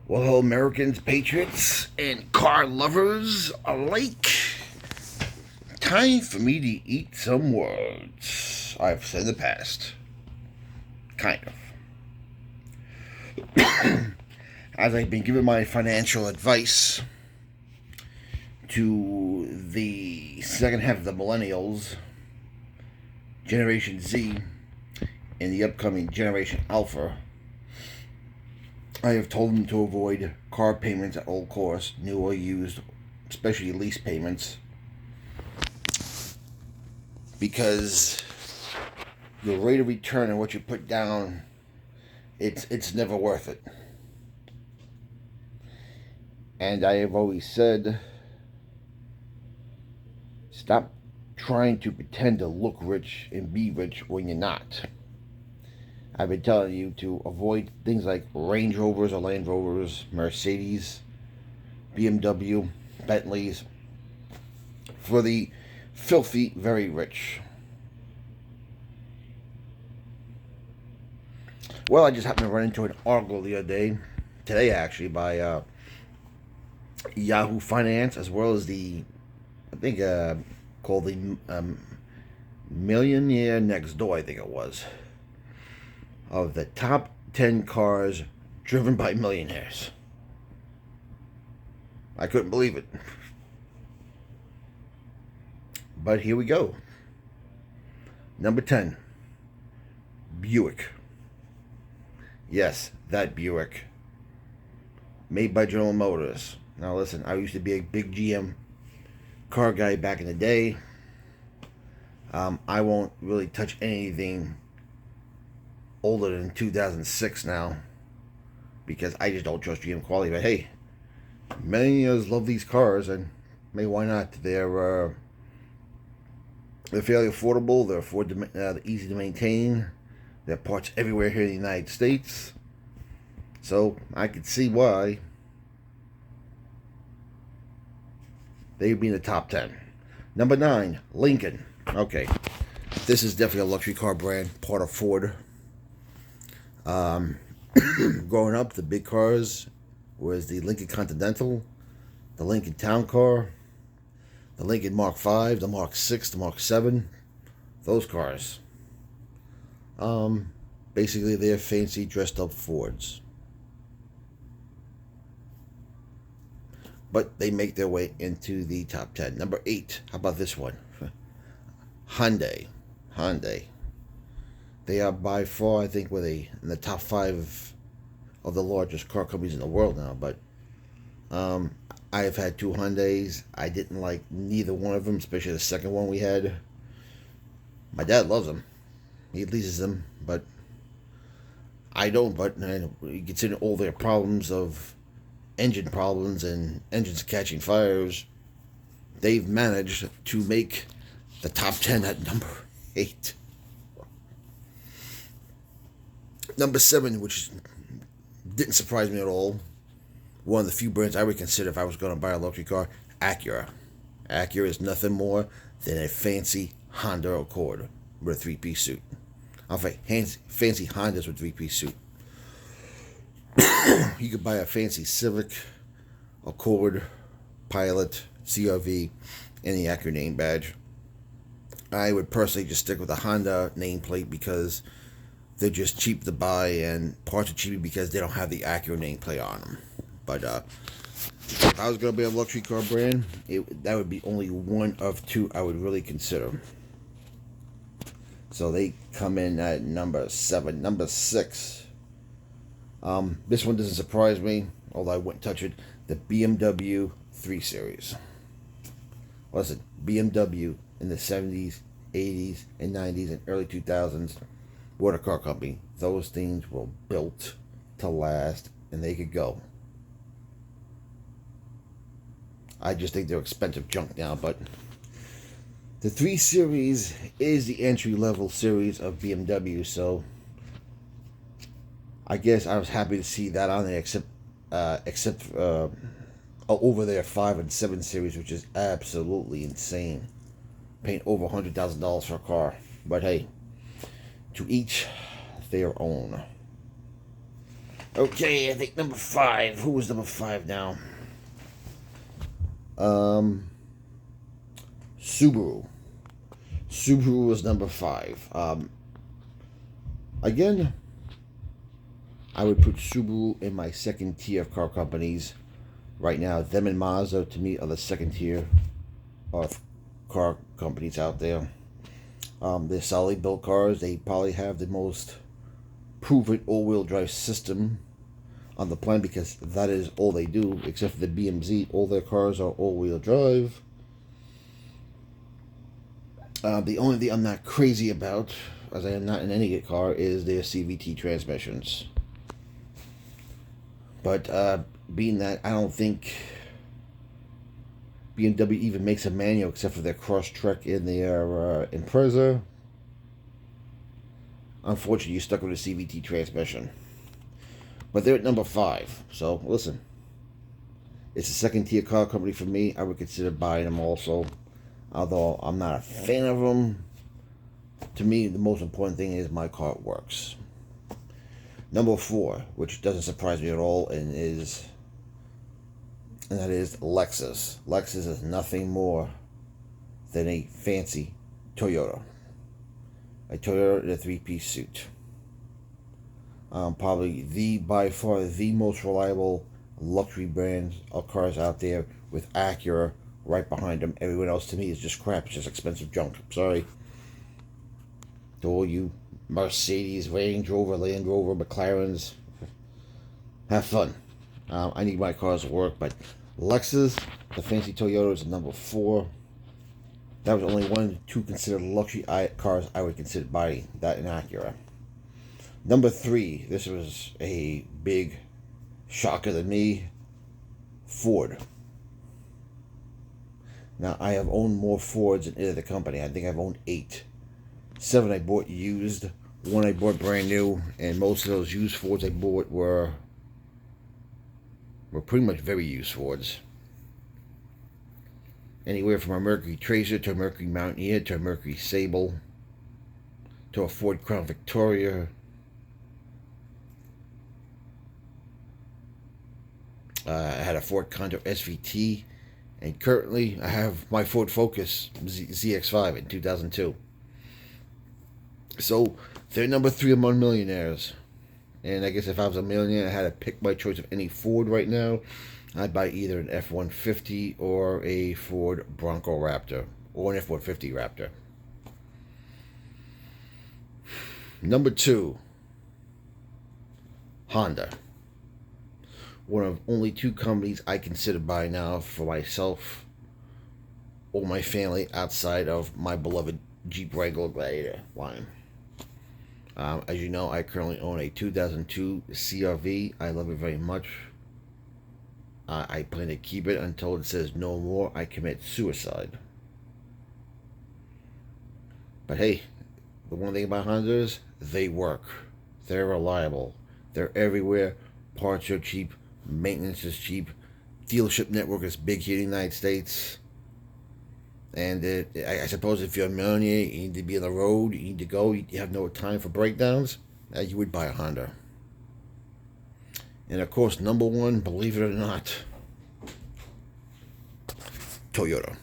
Well, hello, Americans, patriots, and car lovers alike. Time for me to eat some words I've said in the past. Kind of. As I've been giving my financial advice to the second half of the millennials, Generation Z, and the upcoming Generation Alpha, I have told them to avoid car payments at all costs, new or used, especially lease payments, because the rate of return on what you put down, it's never worth it. And I have always said, stop trying to pretend to look rich and be rich when you're not. I've been telling you to avoid things like Range Rovers or Land Rovers, Mercedes, BMW, Bentleys, for the filthy, very rich. Well, I just happened to run into an article the other day, today actually, by Yahoo Finance, as well as I think, called the Millionaire Next Door, I think it was, of the top 10 cars driven by millionaires. I couldn't believe it. But here we go. Number 10, Buick. Yes, that Buick. Made by General Motors. Now listen, I used to be a big GM car guy back in the day. I won't really touch anything older than 2006 now, because I just don't trust GM quality. But hey, many of us love these cars, and maybe why not? They're fairly affordable. They're easy to maintain. There are parts everywhere here in the United States, so I could see why they'd be in the top 10. Number 9, Lincoln. Okay, this is definitely a luxury car brand, part of Ford. Growing up, the big cars was the Lincoln Continental, the Lincoln Town Car, the Lincoln Mark V, the Mark VI, the Mark VII. Those cars. Basically, they're fancy, dressed up Fords. But they make their way into the top 10. Number 8, how about this one? Hyundai. They are by far, I think, in the top 5 of the largest car companies in the world now. But I have had 2 Hyundais. I didn't like neither one of them, especially the second one we had. My dad loves them. He leases them, but I don't. But considering all their problems of engine problems and engines catching fires, they've managed to make the top 10 at number 8. Number 7, which didn't surprise me at all, one of the few brands I would consider if I was going to buy a luxury car, Acura. Acura is nothing more than a fancy Honda Accord with a 3-piece suit. In fact, fancy Hondas with 3-piece suit. You could buy a fancy Civic, Accord, Pilot, CRV, and the Acura name badge. I would personally just stick with the Honda nameplate because they're just cheap to buy, and parts are cheap because they don't have the Acura nameplate on them. But if I was going to be a luxury car brand, that would be only one of 2 I would really consider. So they come in at number 7. Number 6. This one doesn't surprise me, although I wouldn't touch it. The BMW 3 Series. Listen, BMW in the 70s, 80s, and 90s, and early 2000s, what a car company. Those things were built to last, and they could go. I just think they're expensive junk now, but the 3 Series is the entry-level series of BMW, so I guess I was happy to see that on there, except over their 5 and 7 Series, which is absolutely insane. Paying over $100,000 for a car. But hey, to each their own. Okay, I think number 5. Who was number 5 now? Um, Subaru. Subaru was number 5. Again, I would put Subaru in my second tier of car companies. Right now, them and Mazda, to me, are the second tier of car companies out there. They're solidly built cars. They probably have the most proven all-wheel drive system on the planet, because that is all they do, except for the BMZ. All their cars are all-wheel drive. The only thing I'm not crazy about, as I am not in any car, is their CVT transmissions. But being that I don't think BMW even makes a manual except for their Crosstrek and their Impreza, unfortunately, you're stuck with a CVT transmission. But they're at number 5. So, listen. It's a second tier car company for me. I would consider buying them also. Although I'm not a fan of them. To me, the most important thing is my car works. Number 4, which doesn't surprise me at all, and that is Lexus. Lexus is nothing more than a fancy Toyota. A Toyota in a 3-piece suit. Probably by far the most reliable luxury brands of cars out there, with Acura right behind them. Everyone else to me is just crap. It's just expensive junk. I'm sorry to all you Mercedes, Range Rover, Land Rover, McLarens. Have fun. I need my cars to work, but Lexus, the fancy Toyota, is number 4. That was only 1 2 considered luxury cars I would consider buying. That and Acura. Number 3, this was a big shocker to me, Ford. Now, I have owned more Fords than any other company. I think I've owned 8. 7 I bought used, 1 I bought brand new, and most of those used Fords I bought were pretty much very used Fords. Anywhere from a Mercury Tracer to a Mercury Mountaineer to a Mercury Sable to a Ford Crown Victoria. I had a Ford Condor SVT, and currently I have my Ford Focus ZX5 in 2002. So they're number 3 among millionaires. And I guess if I was a millionaire, I had to pick my choice of any Ford right now, I'd buy either an F-150 or a Ford Bronco Raptor, or an F-150 Raptor. Number 2, Honda. One of only 2 companies I consider buying now for myself or my family outside of my beloved Jeep Wrangler Gladiator line. As you know, I currently own a 2002 CRV. I love it very much. I plan to keep it until it says no more. I commit suicide. But hey, the one thing about Honda is they work. They're reliable. They're everywhere. Parts are cheap. Maintenance is cheap. Dealership network is big here in the United States. And I suppose if you're a millionaire, you need to be on the road, you need to go, you have no time for breakdowns, you would buy a Honda. And of course, number 1, believe it or not, Toyota.